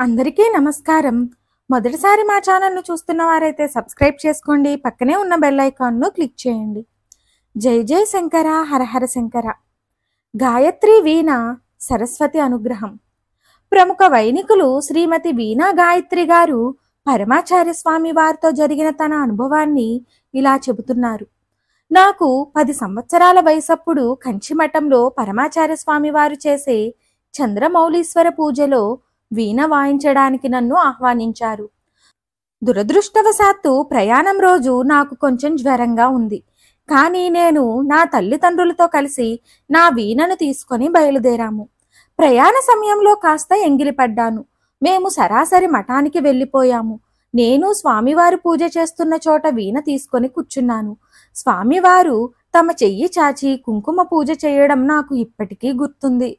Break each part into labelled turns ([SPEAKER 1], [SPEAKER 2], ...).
[SPEAKER 1] అందరికీ నమస్కారం. మొదటిసారి మా ఛానల్‌ను చూస్తున్న వారైతే సబ్స్క్రైబ్ చేసుకోండి. పక్కనే ఉన్న బెల్ ఐకాన్‌ను క్లిక్ చేయండి. జై జై శంకర హర హర శంకర. గాయత్రి వీణ సరస్వతి అనుగ్రహం. ప్రముఖ వైణికులు శ్రీమతి వీణా గాయత్రి గారు పరమాచార్య స్వామి వారితో జరిగిన తన అనుభవాన్ని ఇలా చెబుతున్నారు. నాకు 10 సంవత్సరాల వయసప్పుడు కంచిమఠంలో పరమాచార్య స్వామి వారు చేసే చంద్రమౌళీశ్వర పూజలో వీణ వాయించడానికి నన్ను ఆహ్వానించారు. దురదృష్టవశాత్తు ప్రయాణం రోజు నాకు కొంచెం జ్వరంగా ఉంది. కానీ నేను నా తల్లిదండ్రులతో కలిసి నా వీణను తీసుకొని బయలుదేరాము. ప్రయాణ సమయంలో కాస్త ఎంగిలిపడ్డాను. మేము సరాసరి మఠానికి వెళ్ళిపోయాము. నేను స్వామివారు పూజ చేస్తున్న చోట వీణ తీసుకొని కూర్చున్నాను. స్వామివారు తమ చెయ్యి చాచి కుంకుమ పూజ చేయడం నాకు ఇప్పటికీ గుర్తుంది.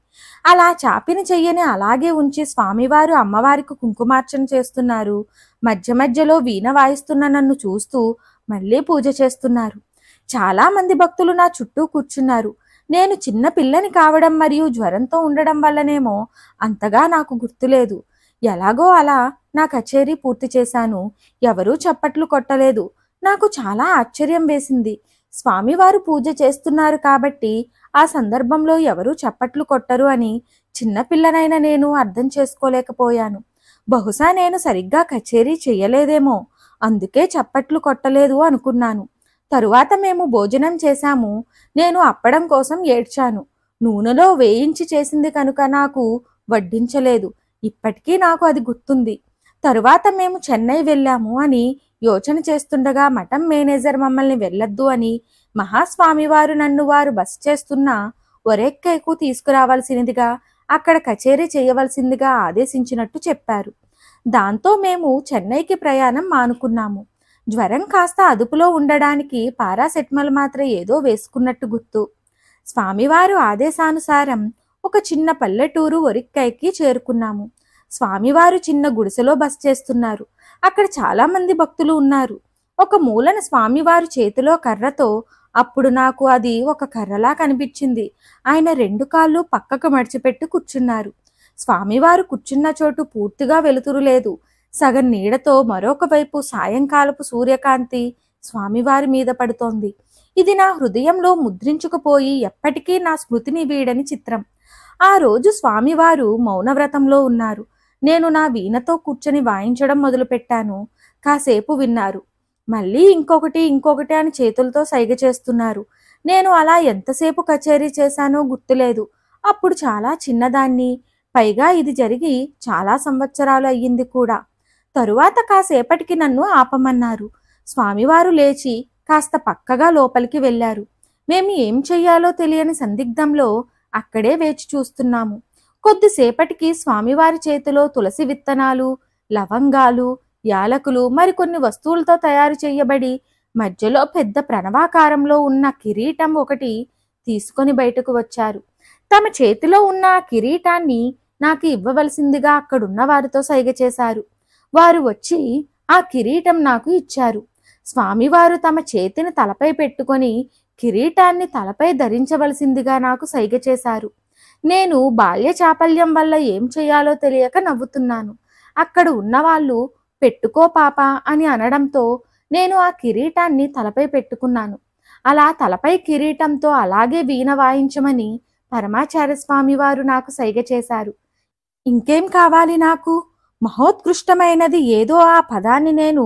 [SPEAKER 1] అలా చాపిన చెయ్యని అలాగే ఉంచి స్వామివారు అమ్మవారికి కుంకుమార్చన చేస్తున్నారు. మధ్య మధ్యలో వీణ వాయిస్తున్న నన్ను చూస్తూ మళ్ళీ పూజ చేస్తున్నారు. చాలా మంది భక్తులు నా చుట్టూ కూర్చున్నారు. నేను చిన్న పిల్లని కావడం మరియు జ్వరంతో ఉండడం వల్లనేమో అంతగా నాకు గుర్తులేదు. ఎలాగో అలా నా కచేరీ పూర్తి చేశాను. ఎవరూ చప్పట్లు కొట్టలేదు. నాకు చాలా ఆశ్చర్యం వేసింది. స్వామివారు పూజ చేస్తున్నారు కాబట్టి ఆ సందర్భంలో ఎవరూ చప్పట్లు కొట్టరు అని చిన్నపిల్లనైన నేను అర్థం చేసుకోలేకపోయాను. బహుశా నేను సరిగ్గా కచేరీ చెయ్యలేదేమో, అందుకే చప్పట్లు కొట్టలేదు అనుకున్నాను. తరువాత మేము భోజనం చేశాము. నేను అప్పడం కోసం ఏడ్చాను. నూనెలో వేయించి చేసింది కనుక నాకు వడ్డించలేదు. ఇప్పటికీ నాకు అది గుర్తుంది. తరువాత మేము చెన్నై వెళ్ళాము అని యోచన చేస్తుండగా మఠం మేనేజర్ మమ్మల్ని వెళ్ళొద్దు అని మహాస్వామివారు నన్ను వారు బస చేస్తున్న ఒరెక్కైకు తీసుకురావాల్సినదిగా, అక్కడ కచేరీ చేయవలసిందిగా ఆదేశించినట్టు చెప్పారు. దాంతో మేము చెన్నైకి ప్రయాణం మానుకున్నాము. జ్వరం కాస్త అదుపులో ఉండడానికి పారాసెటమాల్ మాత్రం ఏదో వేసుకున్నట్టు గుర్తు. స్వామివారు ఆదేశానుసారం ఒక చిన్న పల్లెటూరు ఒరిక్కైకి చేరుకున్నాము. స్వామివారు చిన్న గుడిసెలో బస చేస్తున్నారు. అక్కడ చాలా మంది భక్తులు ఉన్నారు. ఒక మూలన స్వామివారు చేతిలో కర్రతో, అప్పుడు నాకు అది ఒక కర్రలా కనిపించింది, ఆయన 2 కాళ్ళు పక్కకు మడిచిపెట్టి కూర్చున్నారు. స్వామివారు కూర్చున్న చోటు పూర్తిగా వెలుతురు లేదు. సగం నీడతో మరొక వైపు సాయంకాలపు సూర్యకాంతి స్వామివారి మీద పడుతోంది. ఇది నా హృదయంలో ముద్రించుకుపోయి ఎప్పటికీ నా స్మృతిని వీడని చిత్రం. ఆ రోజు స్వామివారు మౌనవ్రతంలో ఉన్నారు. నేను నా వీణతో కూర్చొని వాయించడం మొదలుపెట్టాను. కాసేపు విన్నారు. మళ్ళీ ఇంకొకటి అని చేతులతో సైగ చేస్తున్నారు. నేను అలా ఎంతసేపు కచేరీ చేశానో గుర్తులేదు. అప్పుడు చాలా చిన్నదాన్ని. పైగా ఇది జరిగి చాలా సంవత్సరాలు అయ్యింది కూడా. తరువాత కాసేపటికి నన్ను ఆపమన్నారు. స్వామివారు లేచి కాస్త పక్కగా లోపలికి వెళ్ళారు. మేము ఏం చెయ్యాలో తెలియని సందిగ్ధంలో అక్కడే వేచి చూస్తున్నాము. కొద్దిసేపటికి స్వామివారి చేతిలో తులసి విత్తనాలు, లవంగాలు, యాలకులు మరికొన్ని వస్తువులతో తయారు చేయబడి మధ్యలో పెద్ద ప్రణవాకారంలో ఉన్న కిరీటం ఒకటి తీసుకొని బయటకు వచ్చారు. తమ చేతిలో ఉన్న ఆ కిరీటాన్ని నాకు ఇవ్వవలసిందిగా అక్కడున్న వారితో సైగ చేశారు. వారు వచ్చి ఆ కిరీటం నాకు ఇచ్చారు. స్వామివారు తమ చేతిని తలపై పెట్టుకొని కిరీటాన్ని తలపై ధరించవలసిందిగా నాకు సైగ చేశారు. నేను బాల్య చాపల్యం వల్ల ఏం చేయాలో తెలియక నవ్వుతున్నాను. అక్కడ ఉన్నవాళ్ళు పెట్టుకో పాప అని అనడంతో నేను ఆ కిరీటాన్ని తలపై పెట్టుకున్నాను. అలా తలపై కిరీటంతో అలాగే వీణ వాయించమని పరమాచార్య స్వామి వారు నాకు సైగ చేశారు. ఇంకేం కావాలి నాకు? మహోత్కృష్టమైనది ఏదో ఆ పదాన్ని నేను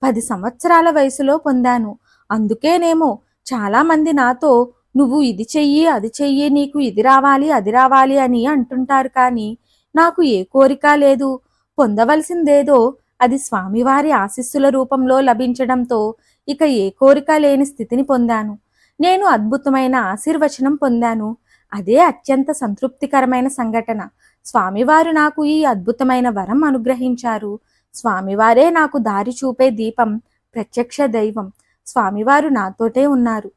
[SPEAKER 1] 10 సంవత్సరాల వయసులో పొందాను. అందుకేనేమో చాలామంది నాతో నువ్వు ఇది చెయ్యి, అది చెయ్యి, నీకు ఇది రావాలి, అది రావాలి అని అంటుంటారు. కానీ నాకు ఏ కోరిక లేదు. పొందవలసిందేదో అది స్వామివారి ఆశీస్సుల రూపంలో లభించడంతో ఇక ఏ కోరిక లేని స్థితిని పొందాను. నేను అద్భుతమైన ఆశీర్వచనం పొందాను. అదే అత్యంత సంతృప్తికరమైన సంఘటన. స్వామివారు నాకు ఈ అద్భుతమైన వరం అనుగ్రహించారు. స్వామివారే నాకు దారి చూపే దీపం, ప్రత్యక్ష దైవం. స్వామివారు నాతోటే ఉన్నారు.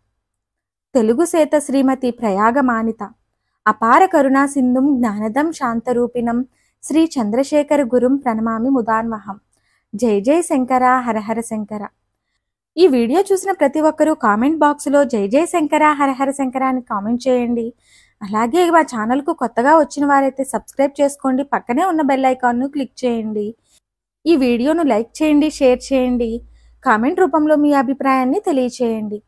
[SPEAKER 1] తెలుగు సేత శ్రీమతి ప్రయాగమానిత. అపార కరుణా సింధుం జ్ఞానదం శాంతరూపిణం శ్రీ చంద్రశేఖర గురుం ప్రణమామి ముదాన్వహం. జై జై శంకర హర హర శంకర. ఈ వీడియో చూసిన ప్రతి ఒక్కరూ కామెంట్ బాక్స్లో జై జై శంకర హర హర శంకర అని కామెంట్ చేయండి. అలాగే మా ఛానల్కు కొత్తగా వచ్చిన వారైతే సబ్స్క్రైబ్ చేసుకోండి, పక్కనే ఉన్న బెల్ ఐకాన్ను క్లిక్ చేయండి. ఈ వీడియోను లైక్ చేయండి, షేర్ చేయండి, కామెంట్ రూపంలో మీ అభిప్రాయాన్ని తెలియచేయండి.